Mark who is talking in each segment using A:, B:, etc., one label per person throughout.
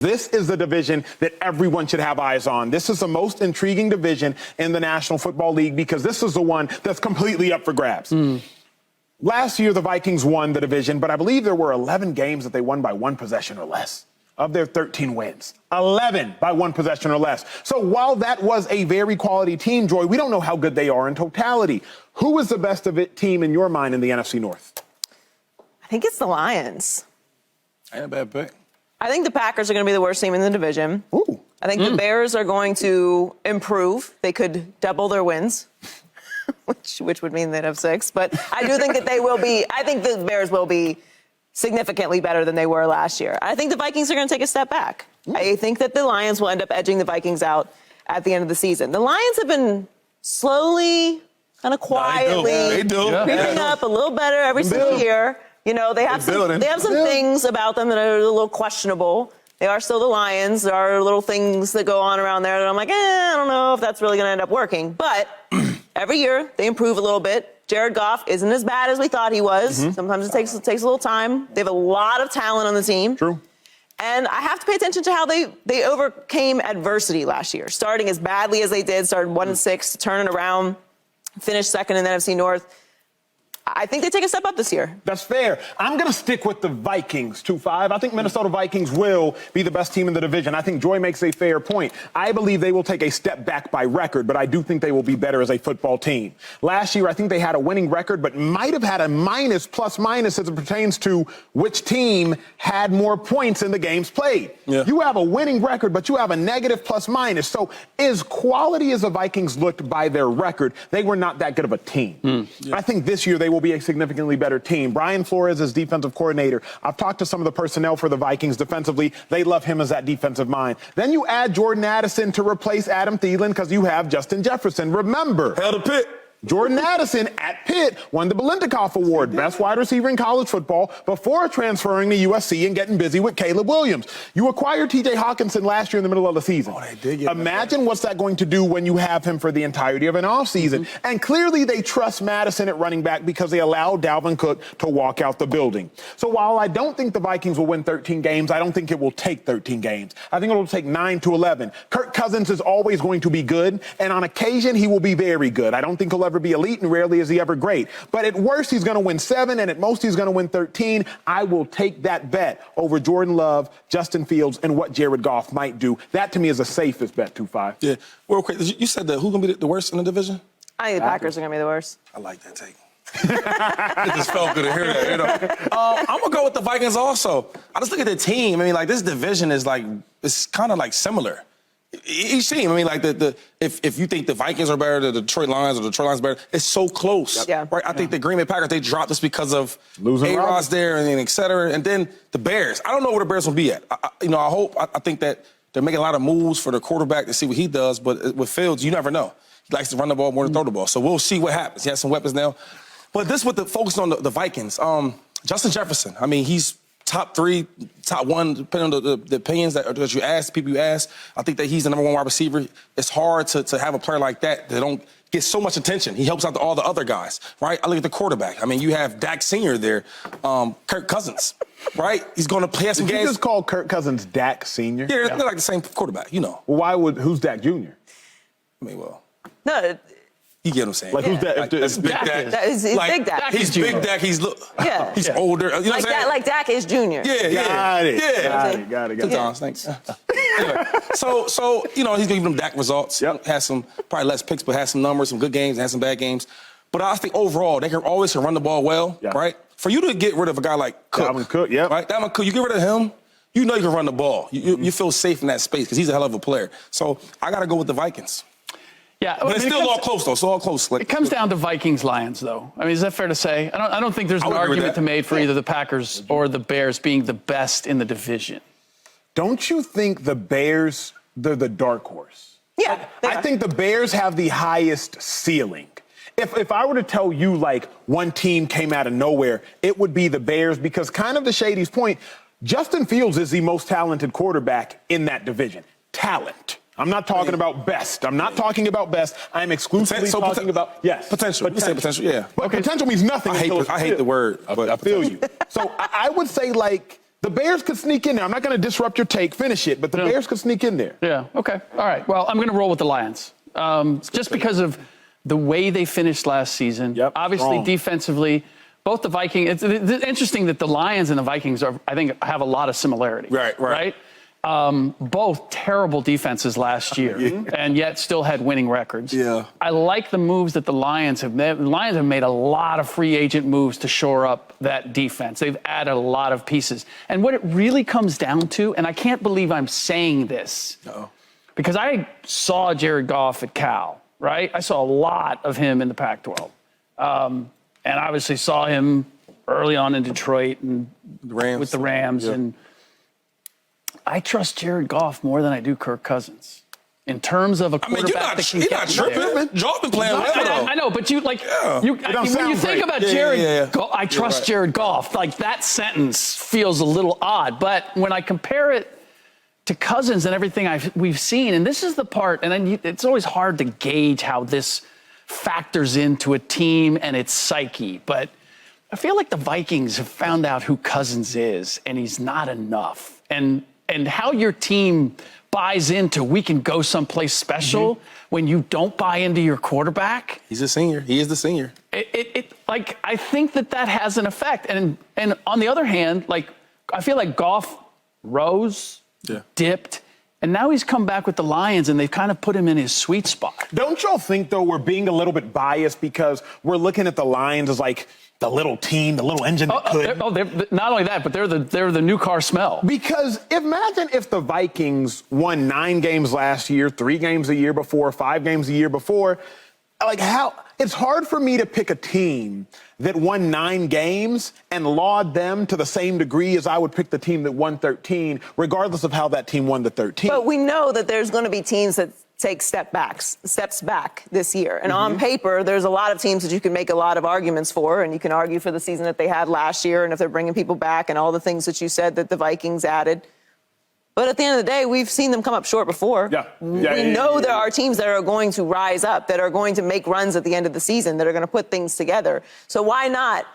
A: This is the division that everyone should have eyes on. This is the most intriguing division in the National Football League because this is the one that's completely up for grabs. Last year, the Vikings won the division, but I believe there were 11 games that they won by one possession or less of their 13 wins. 11 by one possession or less. So while that was a very quality team, Joy, we don't know how good they are in totality. Who is the best of it team in your mind in the NFC North?
B: I think it's the Lions.
C: Ain't a bad pick.
B: I think the Packers are going to be the worst team in the division.
A: Ooh.
B: I think the Bears are going to improve. They could double their wins, which would mean they'd have 6. But I do think that they will be, I think the Bears will be significantly better than they were last year. I think the Vikings are going to take a step back. I think that the Lions will end up edging the Vikings out at the end of the season. The Lions have been slowly, kind of quietly creeping up a little better every single year. You know, they have some things about them that are a little questionable. They are still the Lions. There are little things that go on around there that I'm like, I don't know if that's really going to end up working. But every year they improve a little bit. Jared Goff isn't as bad as we thought he was. Sometimes it takes a little time. They have a lot of talent on the team.
A: True.
B: And I have to pay attention to how they overcame adversity last year. Starting as badly as they did, started 1-6, turning around, finished second in the NFC North. I think they take a step up this year.
A: That's fair. I'm going to stick with the Vikings, 2-5. I think Minnesota Vikings will be the best team in the division. I think Joy makes a fair point. I believe they will take a step back by record, but I do think they will be better as a football team. Last year, I think they had a winning record, but might have had a plus-minus as it pertains to which team had more points in the games played. Yeah. You have a winning record, but you have a negative plus-minus. So as quality as the Vikings looked by their record, they were not that good of a team. I think this year they will be a significantly better team. Brian Flores is defensive coordinator. I've talked to some of the personnel for the Vikings defensively. They love him as that defensive mind. Then you add Jordan Addison to replace Adam Thielen because you have Justin Jefferson. Remember,
C: Hell to Pitt.
A: Jordan Addison at Pitt won the Biletnikoff Award, best wide receiver in college football, before transferring to USC and getting busy with Caleb Williams. You acquired T.J. Hawkinson last year in the middle of the season.
C: Oh, they did get
A: Imagine what's that going to do when you have him for the entirety of an offseason. And clearly they trust Madison at running back because they allowed Dalvin Cook to walk out the building. So while I don't think the Vikings will win 13 games, I don't think it will take 13 games. I think it will take 9 to 11. Kirk Cousins is always going to be good, and on occasion he will be very good. I don't think he'll ever be elite, and rarely is he ever great. But at worst, he's going to win 7, and at most, he's going to win 13. I will take that bet over Jordan Love, Justin Fields, and what Jared Goff might do. That, to me, is the safest bet, 2-5.
C: Yeah. Real quick, you said that who's going to be the worst in the division?
B: I think the Packers are going to be the worst.
C: I like that take. It just felt good to hear that, you know. I'm going to go with the Vikings also. I just look at the team. I mean, like, this division is, like, it's kind of, like, similar. Each team, I mean, like, if you think the Vikings are better, the Detroit Lions or the Detroit Lions are better, it's so close.
B: Yeah.
C: Right? I think the Green Bay Packers, they dropped this because of
A: losing
C: A-Rod's there and et cetera. And then the Bears. I don't know where the Bears will be at. I think that they're making a lot of moves for the quarterback to see what he does. But with Fields, you never know. He likes to run the ball more than throw the ball. So we'll see what happens. He has some weapons now. But this with the focus on the Vikings. Justin Jefferson, I mean, he's top 3, top 1, depending on the opinions that you ask, people you ask. I think that he's the number 1 wide receiver. It's hard to have a player like that don't get so much attention. He helps out all the other guys, right? I look at the quarterback. I mean, you have Dak Sr. there, Kirk Cousins, right? He's going to play some games.
A: You just call Kirk Cousins Dak Sr.?
C: Yeah, they're like the same quarterback, you know.
A: Well, who's Dak Jr.?
C: I mean, well.
B: No.
C: You get what I'm saying?
A: Like, who's Dak?
C: Like, that's Big Dak.
B: He's Big Dak.
C: He's Big Dak. He's older. You know what I'm saying?
B: Like Dak is junior.
A: Got it. Got it.
C: Good times, thanks. Anyway, so you know, he's giving them Dak results.
A: Yep.
C: Has some probably less picks, but has some numbers, some good games, has some bad games. But I think overall, they can always run the ball well, right? For you to get rid of a guy like Cook,
A: Dalvin Cook,
C: right? Dalvin Cook, you get rid of him, you know you can run the ball. You feel safe in that space because he's a hell of a player. So I got to go with the Vikings.
D: Yeah,
C: but it's still all close, though. It's all close.
D: It comes down to Vikings-Lions, though. I mean, is that fair to say? I don't think there's an argument to be made for either the Packers or the Bears being the best in the division.
A: Don't you think the Bears, they're the dark horse?
B: Yeah.
A: I think the Bears have the highest ceiling. If I were to tell you, like, one team came out of nowhere, it would be the Bears because kind of to Shady's point, Justin Fields is the most talented quarterback in that division. Talent. I'm not talking about best. I'm not talking about best. I'm exclusively talking about, yes.
C: Potential. We say potential, yeah.
A: But potential means nothing.
C: I hate the word.
A: I feel you. So I would say, like, The Bears could sneak in there. I'm not going to disrupt your take. Finish it. But the Bears could sneak in there.
D: Yeah, okay. All right. Well, I'm going to roll with the Lions. Just because of the way they finished last season.
A: Yep,
D: Obviously,
A: wrong.
D: defensively, both the Vikings. It's interesting that the Lions and the Vikings I think, have a lot of similarity.
C: Right.
D: Both terrible defenses last year, and yet still had winning records.
C: Yeah.
D: I like the moves that the Lions have made. The Lions have made a lot of free agent moves to shore up that defense. They've added a lot of pieces. And what it really comes down to, and I can't believe I'm saying this, because I saw Jared Goff at Cal, right? I saw a lot of him in the Pac-12. And obviously saw him early on in Detroit and with the Rams.
C: Yeah.
D: And I trust Jared Goff more than I do Kirk Cousins in terms of a quarterback that can
C: you're
D: get
C: not
D: you there.
C: tripping. Joe been playing well, though.
D: I know, but when you think about Jared, I trust Jared Goff. Like, that sentence feels a little odd. But when I compare it to Cousins and everything we've seen, and this is the part, and it's always hard to gauge how this factors into a team and its psyche, but I feel like the Vikings have found out who Cousins is, and he's not enough. And how your team buys into we can go someplace special when you don't buy into your quarterback.
C: He's a senior. He is the senior.
D: I think that has an effect. And on the other hand, I feel like Goff rose, dipped, and now he's come back with the Lions, and they've kind of put him in his sweet spot.
A: Don't y'all think, though, we're being a little bit biased because we're looking at the Lions as like the little team, the little engine that could?
D: They're not only that, but they're the new car smell.
A: Because imagine if the Vikings won 9 games last year, 3 games the year before, 5 games the year before. It's hard for me to pick a team that won 9 games and laud them to the same degree as I would pick the team that won 13, regardless of how that team won the 13.
B: But we know that there's going to be teams that take steps back this year. And on paper, there's a lot of teams that you can make a lot of arguments for, and you can argue for the season that they had last year and if they're bringing people back and all the things that you said that the Vikings added. But at the end of the day, we've seen them come up short before. We know there are teams that are going to rise up, that are going to make runs at the end of the season, that are going to put things together. So why not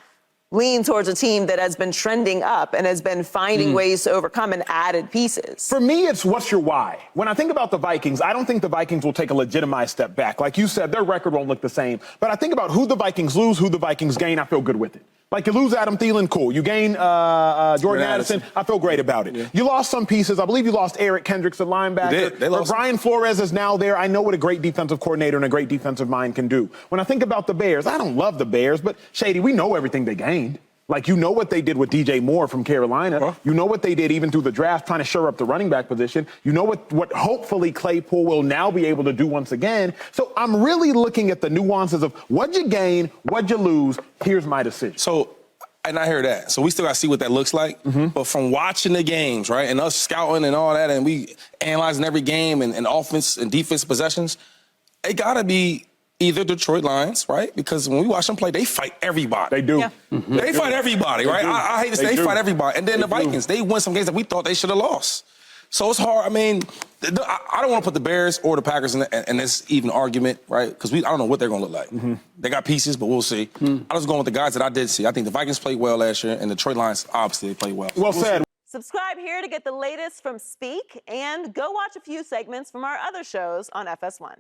B: lean towards a team that has been trending up and has been finding ways to overcome and added pieces?
A: For me, it's what's your why? When I think about the Vikings, I don't think the Vikings will take a legitimized step back. Like you said, their record won't look the same. But I think about who the Vikings lose, who the Vikings gain, I feel good with it. Like, you lose Adam Thielen, cool. You gain Jordan Addison, I feel great about it. You lost some pieces. I believe you lost Eric Kendricks at linebacker.
C: They lost.
A: Brian Flores is now there. I know what a great defensive coordinator and a great defensive mind can do. When I think about the Bears, I don't love the Bears, but, Shady, we know everything they gained. Like, you know what they did with DJ Moore from Carolina. You know what they did even through the draft, trying to shore up the running back position. You know what hopefully Claypool will now be able to do once again. So I'm really looking at the nuances of what'd you gain, what'd you lose. Here's my decision.
C: So, and I hear that. So we still got to see what that looks like. But from watching the games, right, and us scouting and all that, and we analyzing every game and offense and defense possessions, it got to be either Detroit Lions, right? Because when we watch them play, they fight everybody.
A: They do.
B: Yeah.
C: They fight everybody, right? I hate to say they fight everybody. And then the Vikings, they win some games that we thought they should have lost. So it's hard. I mean, I don't want to put the Bears or the Packers in this even argument, right? Because I don't know what they're going to look like. They got pieces, but we'll see. I was going with the guys that I did see. I think the Vikings played well last year, and the Detroit Lions, obviously, they played well.
A: Well said.
B: Subscribe here to get the latest from Speak, and go watch a few segments from our other shows on FS1.